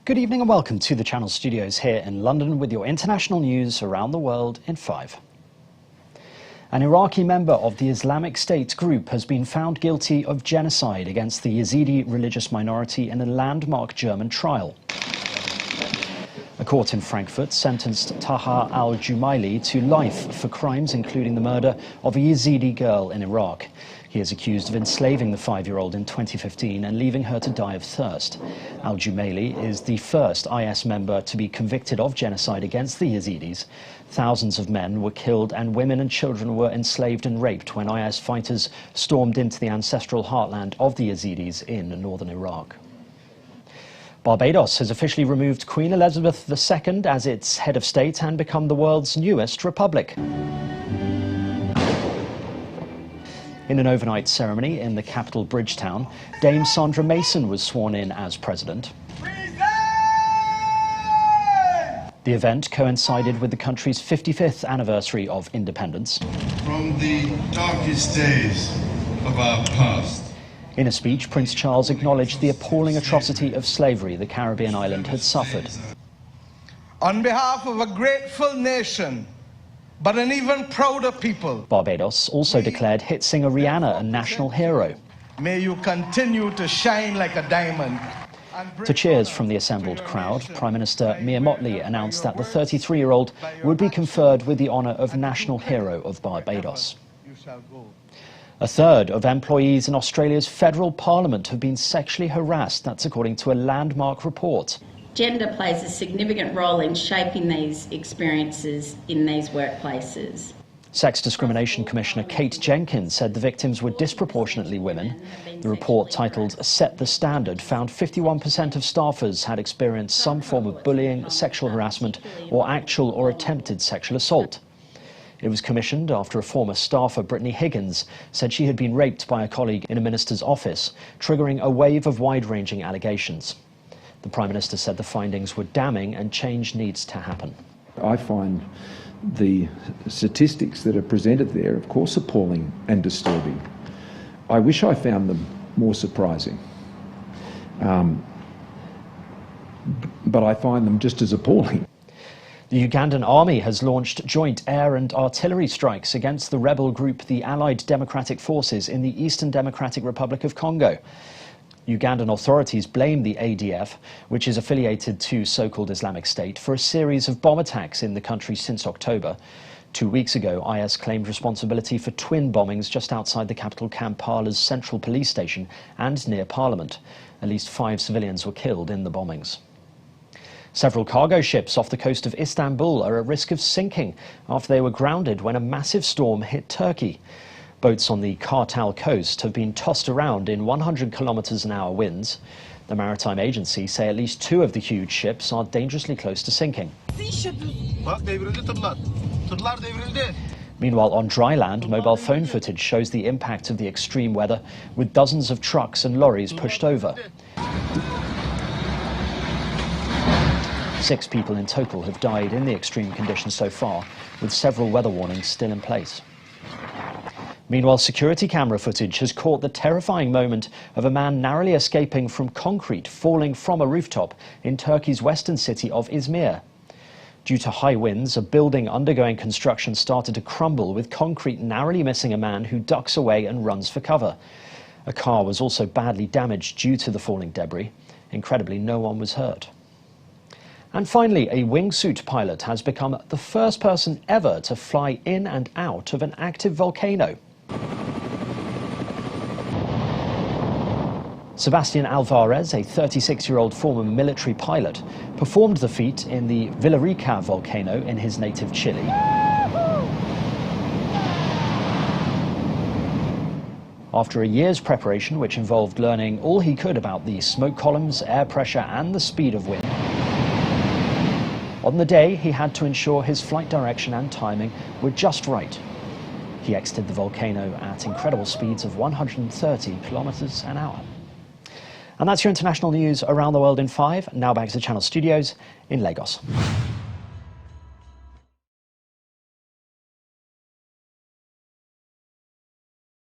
Good evening and welcome to the Channel Studios here in London with your international news around the world in 5. An Iraqi member of the Islamic State group has been found guilty of genocide against the Yazidi religious minority in a landmark German trial. A court in Frankfurt sentenced Taha al-Jumaili to life for crimes including the murder of a Yazidi girl in Iraq. He is accused of enslaving the 5-year-old in 2015 and leaving her to die of thirst. Al-Jumaili is the first IS member to be convicted of genocide against the Yazidis. Thousands of men were killed and women and children were enslaved and raped when IS fighters stormed into the ancestral heartland of the Yazidis in northern Iraq. Barbados has officially removed Queen Elizabeth II as its head of state and become the world's newest republic. In an overnight ceremony in the capital Bridgetown, Dame Sandra Mason was sworn in as president. The event coincided with the country's 55th anniversary of independence. From the darkest days of our past. In a speech, Prince Charles acknowledged the appalling atrocity of slavery the Caribbean island had suffered. On behalf of a grateful nation, but an even prouder people, Barbados also declared hit singer Rihanna a national hero. May you continue to shine like a diamond. To cheers from the assembled crowd, Prime Minister Mia Mottley announced that the 33-year-old would be conferred with the honour of National Hero of Barbados. A third of employees in Australia's federal parliament have been sexually harassed. That's according to a landmark report. Gender plays a significant role in shaping these experiences in these workplaces. Sex Discrimination Commissioner Kate Jenkins said the victims were disproportionately women. The report, titled Set the Standard, found 51% of staffers had experienced some form of bullying, sexual harassment, or actual or attempted sexual assault. It was commissioned after a former staffer, Brittany Higgins, said she had been raped by a colleague in a minister's office, triggering a wave of wide-ranging allegations. The Prime Minister said the findings were damning and change needs to happen. I find the statistics that are presented there, of course, appalling and disturbing. I wish I found them more surprising. But I find them just as appalling. The Ugandan army has launched joint air and artillery strikes against the rebel group, the Allied Democratic Forces in the Eastern Democratic Republic of Congo. Ugandan authorities blame the ADF, which is affiliated to so-called Islamic State, for a series of bomb attacks in the country since October. 2 weeks ago, IS claimed responsibility for twin bombings just outside the capital Kampala's central police station and near Parliament. At least 5 civilians were killed in the bombings. Several cargo ships off the coast of Istanbul are at risk of sinking after they were grounded when a massive storm hit Turkey. Boats on the Kartal coast have been tossed around in 100 km/h winds. The maritime agency say at least 2 of the huge ships are dangerously close to sinking. Meanwhile, on dry land, mobile phone footage shows the impact of the extreme weather, with dozens of trucks and lorries pushed over. 6 people in total have died in the extreme conditions so far, with several weather warnings still in place. Meanwhile, security camera footage has caught the terrifying moment of a man narrowly escaping from concrete falling from a rooftop in Turkey's western city of Izmir. Due to high winds, a building undergoing construction started to crumble, with concrete narrowly missing a man who ducks away and runs for cover. A car was also badly damaged due to the falling debris. Incredibly, no one was hurt. And finally, a wingsuit pilot has become the first person ever to fly in and out of an active volcano. Sebastian Alvarez, a 36-year-old former military pilot, performed the feat in the Villarrica volcano in his native Chile. After a year's preparation, which involved learning all he could about the smoke columns, air pressure and the speed of wind, on the day he had to ensure his flight direction and timing were just right. He exited the volcano at incredible speeds of 130 km/h. And that's your international news around the world in 5. Now back to the Channel Studios in Lagos.